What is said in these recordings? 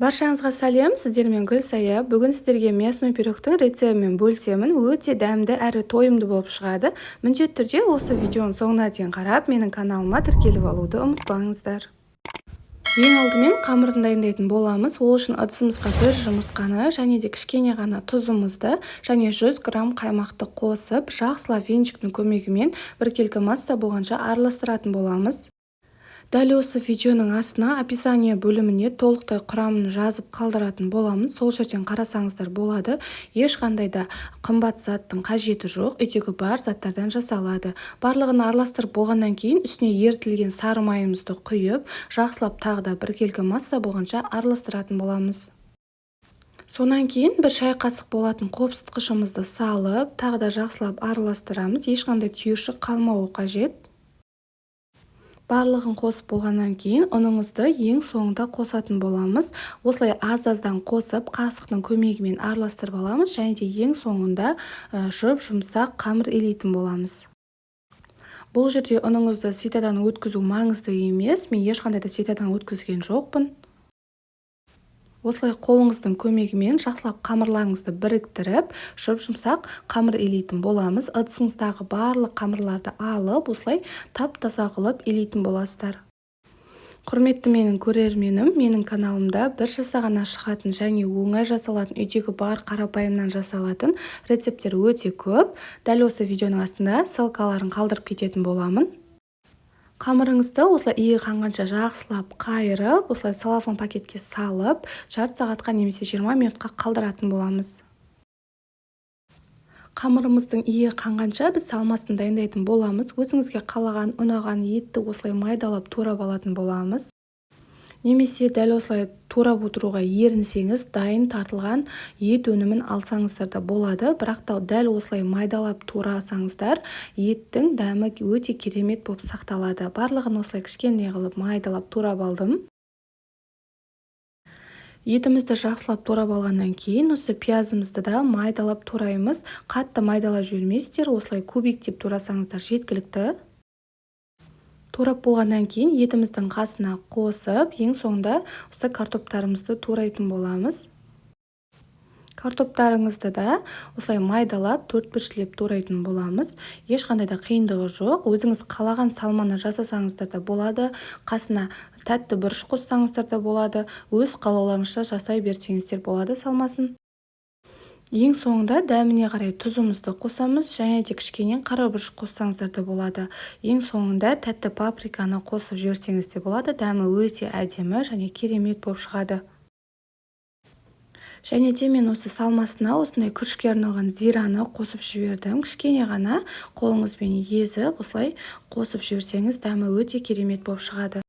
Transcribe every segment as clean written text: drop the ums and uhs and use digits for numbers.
Баршаңызға сәлем, сіздермен Гүлсая. Бүгін сіздерге мясной пирогтың рецебімен бөлісемін. Өте дәмді әрі тойымды болып шығады. Міндетті түрде осы видеоның соңына дейін қарап, менің каналыма тіркеліп алуды ұмытпаңыздар. Ең алдымен қамырын дайындайтын боламыз. Ол үшін ыдысымызға бір жұмыртқаны және де кішкене ғана тұзымызды және 100 грамм қаймақты қосып, жақсылап венчиктің көмегімен біркелкі масса болғанша араластыратын боламыз. Дәл осы видеоның астына описание бөліміне толықтай құрамын жазып қалдыратын боламын. Сол жерден қарасаңыздар болады. Ешқандай да қымбат заттың қажеті жоқ. Үйдегі бар заттардан жасалады. Барлығын араластырып болғаннан кейін үстіне ерітілген сары майымызды құйып, жақсылап тағы да біркелкі масса болғанша араластыратын боламыз. Сонан кейін бір шай қасық болатын қопсытқышымызды салып, тағы да жақсылап араластырамыз. Ешқандай түйіршік қалмауы қажет. Барлығын қосып болғаннан кейін ұныңызды ең соңында қосатын боламыз. Осылай аз-аздан қосып, қасықтың көмегімен араластырып аламыз және де ең соңында жұмсақ қамыр илейтін боламыз. Бұл жерде ұныңызды ситадан өткізу маңызды емес. Мен ешқандай да ситадан өткізген жоқпын. Осылай қолыңыздың көмегімен жақсылап қамырларыңызды біріктіріп, жұмсақ қамыр илейтін боламыз. Ыдысыңыздағы барлық қамырларды алып, осылай тап-таза қылып илейтін боласыздар. Құрметті менің көрерменім, менің каналымда бір жасағаннан шығатын және оңай жасалатын үйдегі бар қарапайымнан жасалатын рецепттер өте көп. Дәл осы видеоның астында ссылкаларын қалдырып кететін боламын. Қамырыңызды осылай иі қанғанша жақсылап қайырып, осылай салафан пакетке салып, жарты сағатқа немесе 20 минутқа қалдыратын боламыз. Қамырымыздың иі қанғанша біз салмасын дайындайтын боламыз. Өзіңізге қалаған, ұнаған етті осылай майдалап турап алатын боламыз. Немесе дәл осылай турап отыруға ерінсеңіз, дайын тартылған ет өнімін алсаңыздар да болады. Бірақ та дәл осылай майдалап турасаңыздар, еттің дәмі өте керемет болып сақталады. Барлығын осылай кішкене қылып майдалап турап алдым. Етімізді жақсылап турап алғаннан кейін, осы пиязымызды да майдалап тураймыз. Қатты майдалап жібермейсіздер, осылай кубиктеп турасаңыздар жеткілікті. Турап болғаннан кейін етіміздің қасына қосып, ең соңында осы картоптарымызды турайтын боламыз. Картоптарыңызды да осылай майдалап, төрт-біршілеп турайтын боламыз. Ешқандай да қиындығы жоқ. Өзіңіз қалаған салманы жасасаңыздар да болады. Қасына тәтті бұрыш қоссаңыздар да болады. Өз қалауларыңызша жасай берсеңіздер болады салмасын. Ең соңында дәміне қарай тұзымызды қосамыз, және де кішкене қара бұрыш қоссаңыздар да болады. Ең соңында тәтті паприканы қосып жіберсеңіз де болады. Дәмі өте әдемі және керемет болып шығады. Және де мен осы салмасына осындай күрішке арналған зираны қосып жібердім. Кішкене ғана қолыңызбен езіп, осылай қосып жіберсеңіз дәмі өте керемет болып шығады.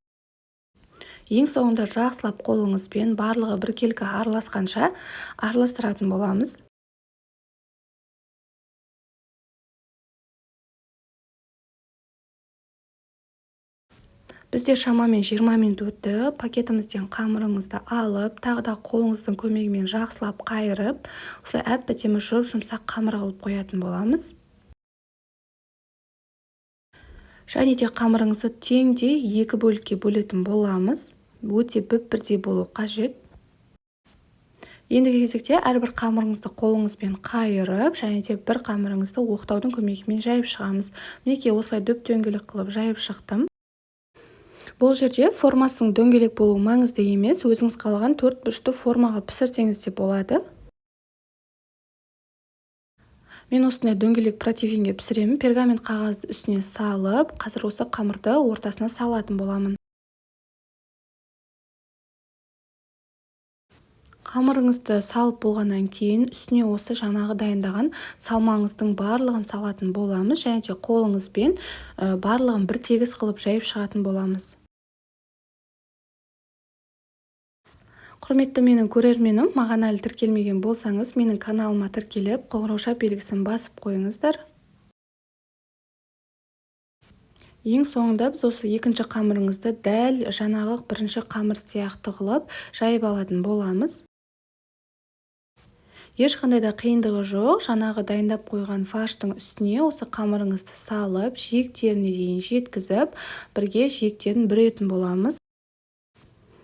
Ең соңында жақсылап қолыңызбен барлығы біркелкі араласқанша араластыратын боламыз. Бізде шамамен 20 минут өтті. Пакетімізден қамырыңызды алып, тағы да қолыңыздың көмегімен жақсылап қайырып, осылай әп-әдемі жұмсақ қамыр қылып қоятын боламыз. Және де қамырыңызды теңдей екі бөлікке бөлетін боламыз. Өте бірдей болу қажет. Ендігі кезекте әрбір қамырыңызды қолыңызбен қайырып, және де бір қамырыңызды оқтаудың көмегімен жайып шығамыз. Мінекей осылай дөп-дөңгелек қылып жайып шықтым. Бұл жерде формасының дөңгелек болуы маңызды емес, өзіңіз қалаған төрт-бұрышты формаға пісірсеңіз де болады. Мен осындай дөңгелек противенге пісіремін. Пергамент қағазды үстіне салып, қазір осы қамырды ортасына салатын боламын. Қамырыңызды салып болғаннан кейін үстіне осы жаңағы дайындаған салмаңыздың барлығын салатын боламыз, және де қолыңызбен барлығын бір тегіс қылып жайып шығатын боламыз. Құрметті менің көрерменім, маған әлі тіркелмеген болсаңыз, менің каналыма тіркеліп, қоңырау белгісін басып қойыңыздар. Ең соңында біз осы екінші қамырыңызды дәл жаңағы бірінші қамыр сияқты қылып жайып алатын боламыз. Ешқандай да қиындығы жоқ. Жаңағы дайындап қойған фарштың үстіне осы қамырыңызды салып, жиектеріне дейін жеткізіп, бірге жиектерін бүретін боламыз.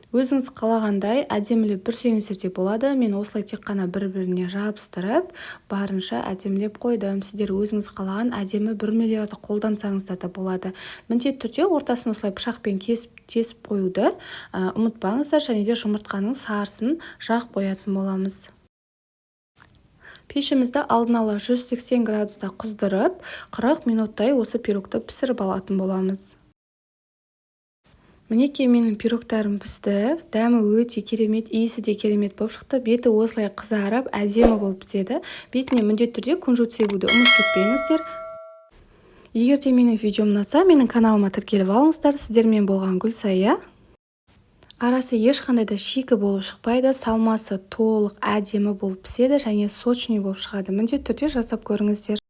Өзіңіз қалағандай әдемілеп бүрсеңіздер де болады. Мен осылай тек қана бір-біріне жабыстырып, барынша әдемілеп қойдым. Сіздер өзіңіз қалаған әдемі бүрмелерді қолдансаңыздар да болады. Міндетті түрде ортасын осылай пышақпен тесіп қоюды ұмытпаңыздар, және де жұмыртқаның сарысын жағып қоятын боламыз. Пешімізді алдын ала 180 градуста қыздырып, 40 минуттай осы пирогты пісіріп алатын боламыз. Мінекей менің пирогтарым пісті. Дәмі өте керемет, иісі де керемет болып шықты. Беті осылай қызарып, әдемі болып піседі. Бетіне міндетті түрде кунжут себуді ұмытып кетпеңіздер. Егер де менің видеом ұнаса, менің каналыма тіркеліп алыңыздар. Сіздермен болған Гүлсая. Арасы ешқандай да шикі болып шықпайды, салмасы толық әдемі болып піседі және сочный болып шығады. Міндетті түрде жасап көріңіздер.